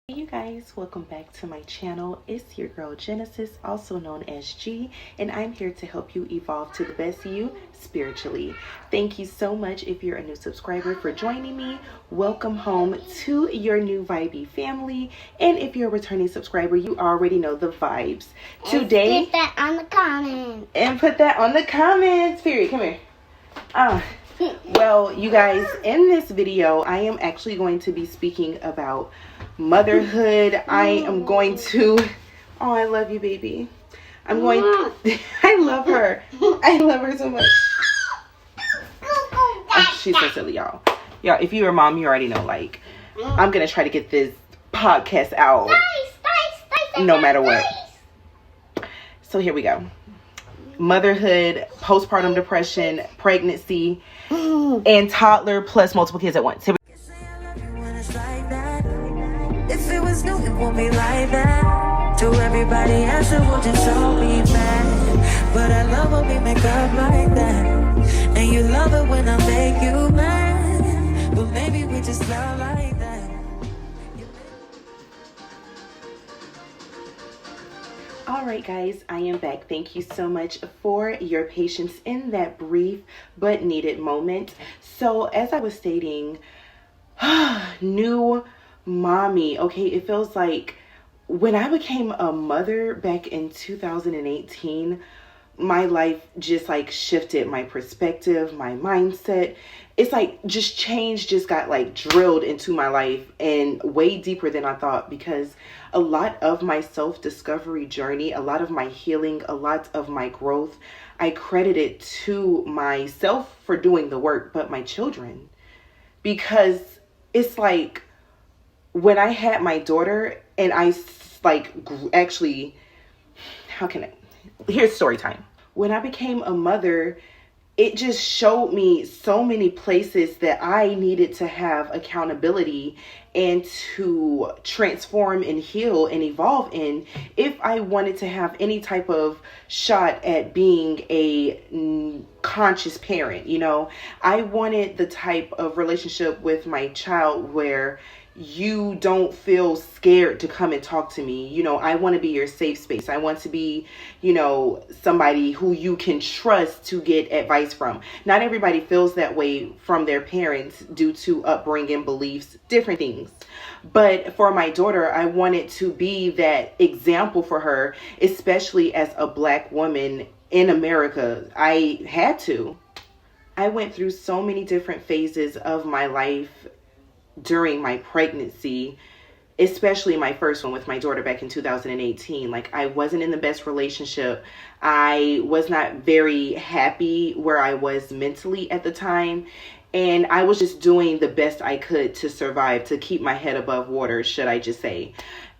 Hey you guys, welcome back to my channel. It's your girl Genesis, also known as G, and I'm here to help you evolve to the best you spiritually. Thank you so much if you're a new subscriber for joining me. Welcome home to your new vibey family, and if you're a returning subscriber, you already know the vibes. Today, put that on the comments. And put that on the comments. Period. Come here. Well, you guys, in this video, I am actually going to be speaking about motherhood. I am going to, oh, I love you, baby. I love her. I love her so much. Oh, she's so silly, y'all. Y'all, if you're a mom, you already know, like, I'm going to try to get this podcast out no matter what. So here we go. Motherhood, postpartum depression, pregnancy, and toddler plus multiple kids at once. If it was new, it won't be like that. To everybody else, it will just all be bad. But I love when we make up like that. And you love it when I make you mad. But maybe we just love like that. Alright guys, I am back. Thank you so much for your patience in that brief but needed moment. So as I was stating, new mommy. Okay, it feels like when I became a mother back in 2018, my life just like shifted, my perspective, my mindset. It's like just change just got like drilled into my life and way deeper than I thought, because a lot of my self-discovery journey, a lot of my healing, a lot of my growth, I credit it to myself for doing the work, but my children. Because it's like when I had my daughter and I like actually, here's story time. When I became a mother, it just showed me so many places that I needed to have accountability and to transform and heal and evolve in if I wanted to have any type of shot at being a conscious parent. You know, I wanted the type of relationship with my child where you don't feel scared to come and talk to me. You know, I want to be your safe space. I want to be, you know, somebody who you can trust to get advice from. Not everybody feels that way from their parents due to upbringing, beliefs, different things. But for my daughter, I wanted to be that example for her, especially as a Black woman in America. I had to. I went through so many different phases of my life during my pregnancy, especially my first one with my daughter back in 2018. Like, I wasn't in the best relationship. I was not very happy where I was mentally at the time. And I was just doing the best I could to survive, to keep my head above water, should I just say.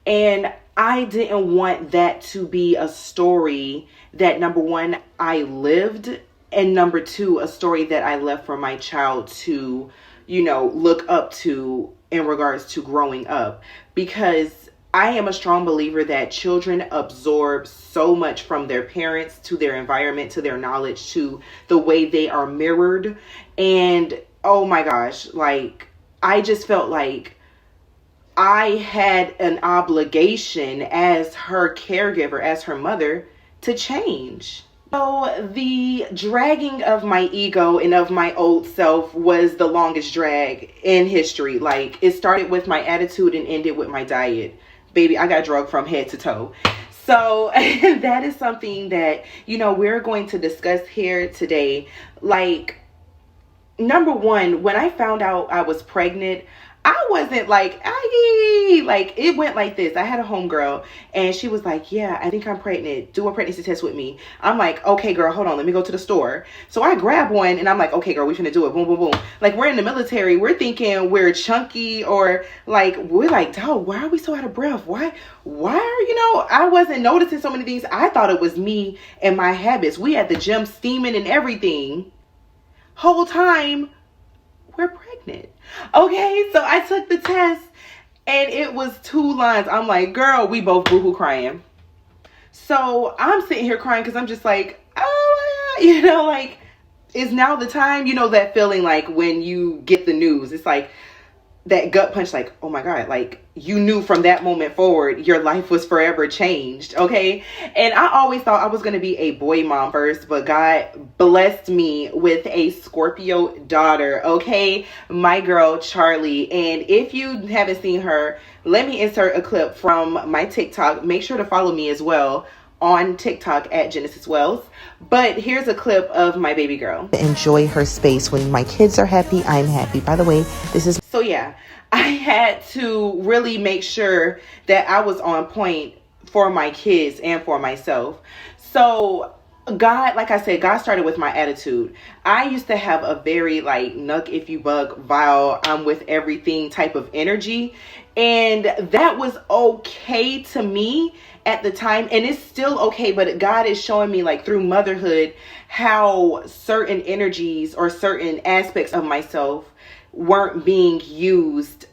And I didn't want that to be a story that, number one, I lived, and number two, a story that I left for my child to, you know, look up to in regards to growing up. Because I am a strong believer that children absorb so much from their parents, to their environment, to their knowledge, to the way they are mirrored. And oh my gosh, like, I just felt like I had an obligation as her caregiver, as her mother, to change. So the dragging of my ego and of my old self was the longest drag in history. Like, it started with my attitude and ended with my diet. Baby, I got drugged from head to toe. So that is something that, you know, we're going to discuss here today. Like, number one, when I found out I was pregnant, I wasn't like, it went like this. I had a homegirl and she was like, yeah, I think I'm pregnant. Do a pregnancy test with me. I'm like, okay, girl, hold on. Let me go to the store. So I grab one and I'm like, okay, girl, we finna do it. Boom, boom, boom. Like, we're in the military. We're thinking we're chunky, or like, we're like, dog, why are we so out of breath? Why are, you know, I wasn't noticing so many things. I thought it was me and my habits. We at the gym steaming and everything. Whole time we're pregnant. Okay, so I took the test and it was 2 lines. I'm like, girl, we both boohoo crying. So I'm sitting here crying because I'm just like, oh my God, you know, like, is now the time? You know that feeling like when you get the news, it's like, that gut punch, like, oh my God, like you knew from that moment forward your life was forever changed. Okay. And I always thought I was going to be a boy mom first, but God blessed me with a Scorpio daughter. Okay. My girl Charlie. And if you haven't seen her, let me insert a clip from my TikTok. Make sure to follow me as well on TikTok at Genesis Wells. But here's a clip of my baby girl. Enjoy her space. When my kids are happy, I'm happy. By the way, this is... So yeah, I had to really make sure that I was on point for my kids and for myself. So God, like I said, God started with my attitude. I used to have a very like nuck if you buck, vile, I'm with everything type of energy. And that was okay to me at the time, and it's still okay, but God is showing me like through motherhood how certain energies or certain aspects of myself weren't being used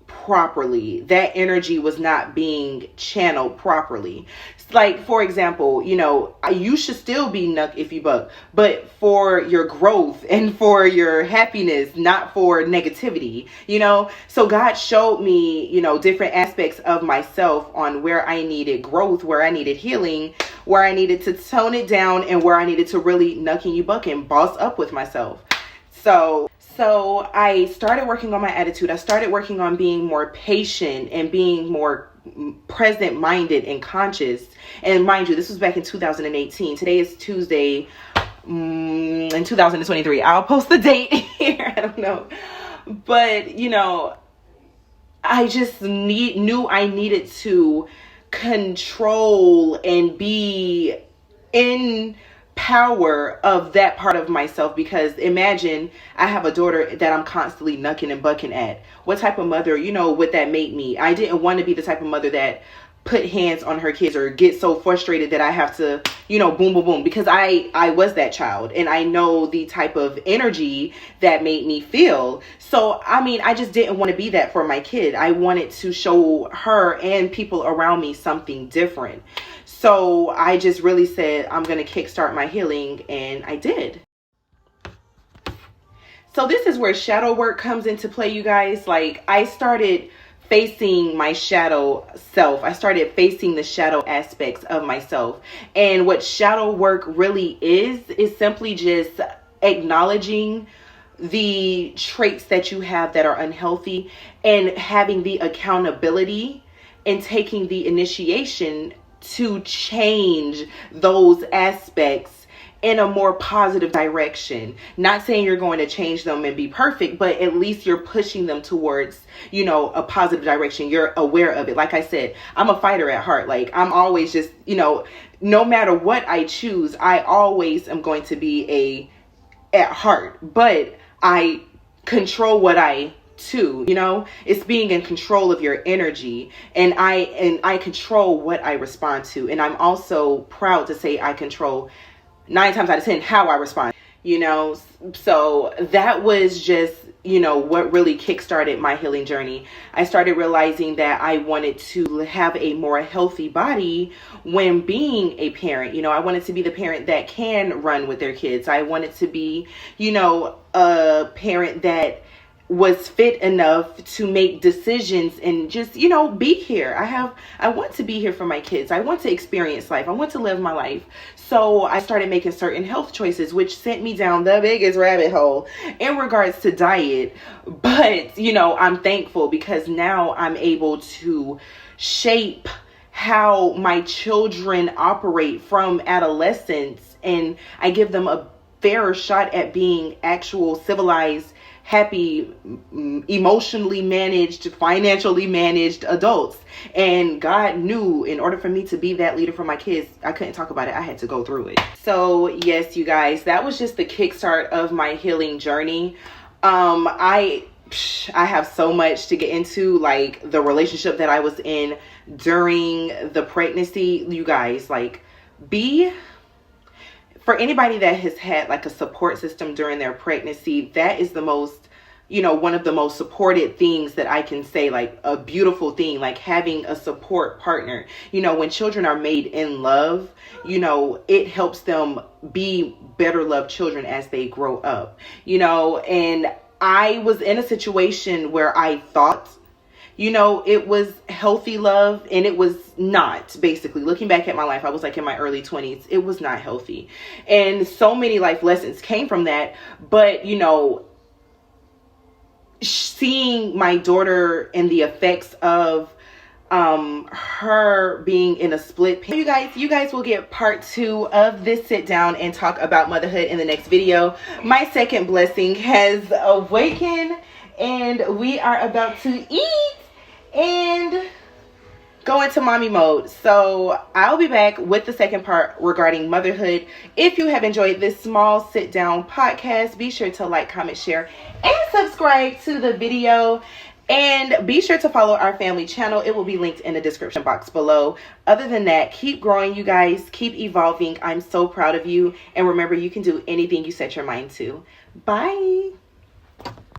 properly. That energy was not being channeled properly. Like, for example, you know, you should still be nuck if you buck, but for your growth and for your happiness, not for negativity, you know? So God showed me, you know, different aspects of myself on where I needed growth, where I needed healing, where I needed to tone it down, and where I needed to really nuck and you buck and boss up with myself. So I started working on my attitude. I started working on being more patient and being more present minded and conscious. And mind you, this was back in 2018. Today is Tuesday in 2023. I'll post the date here. I don't know. But, you know, I just knew I needed to control and be in power of that part of myself, because imagine I have a daughter that I'm constantly nucking and bucking at. What type of mother, you know, would that make me? I didn't want to be the type of mother that put hands on her kids or get so frustrated that I have to, you know, boom, boom, boom, because I was that child and I know the type of energy that made me feel. So, I mean, I just didn't want to be that for my kid. I wanted to show her and people around me something different. So I just really said, I'm going to kickstart my healing, and I did. So this is where shadow work comes into play, you guys. Like, I started facing my shadow self. I started facing the shadow aspects of myself. And what shadow work really is simply just acknowledging the traits that you have that are unhealthy and having the accountability and taking the initiation to change those aspects in a more positive direction. Not saying you're going to change them and be perfect, but at least you're pushing them towards, you know, a positive direction. You're aware of it. Like I said, I'm a fighter at heart. Like, I'm always just, you know, no matter what I choose, I always am going to be at heart, but I control what I too, you know, it's being in control of your energy, and I control what I respond to. And I'm also proud to say I control 9 times out of 10 how I respond, you know. So that was just, you know, what really kickstarted my healing journey. I started realizing that I wanted to have a more healthy body when being a parent. You know, I wanted to be the parent that can run with their kids. I wanted to be, you know, a parent that was fit enough to make decisions and just, you know, be here. I want to be here for my kids. I want to experience life. I want to live my life. So I started making certain health choices, which sent me down the biggest rabbit hole in regards to diet. But, you know, I'm thankful because now I'm able to shape how my children operate from adolescence, and I give them a fairer shot at being actual civilized, happy, emotionally managed, financially managed adults. And God knew in order for me to be that leader for my kids, I couldn't talk about it. I had to go through it. So yes, you guys, that was just the kickstart of my healing journey. I have so much to get into, like the relationship that I was in during the pregnancy. You guys, like, for anybody that has had like a support system during their pregnancy, that is the most, you know, one of the most supported things that I can say, like a beautiful thing, like having a support partner. You know, when children are made in love, you know, it helps them be better loved children as they grow up, you know. And I was in a situation where I thought, you know, it was healthy love, and it was not. Basically, looking back at my life, I was like in my early 20s. It was not healthy. And so many life lessons came from that. But, you know, seeing my daughter and the effects of her being in a split parent. You guys will get part 2 of this sit down and talk about motherhood in the next video. My second blessing has awakened, and we are about to eat and go into mommy mode. So I'll be back with the second part regarding motherhood. If you have enjoyed this small sit down podcast, be sure to like, comment, share, and subscribe to the video. And be sure to follow our family channel. It will be linked in the description box below. Other than that, keep growing, you guys. Keep evolving. I'm so proud of you. And remember, you can do anything you set your mind to. Bye.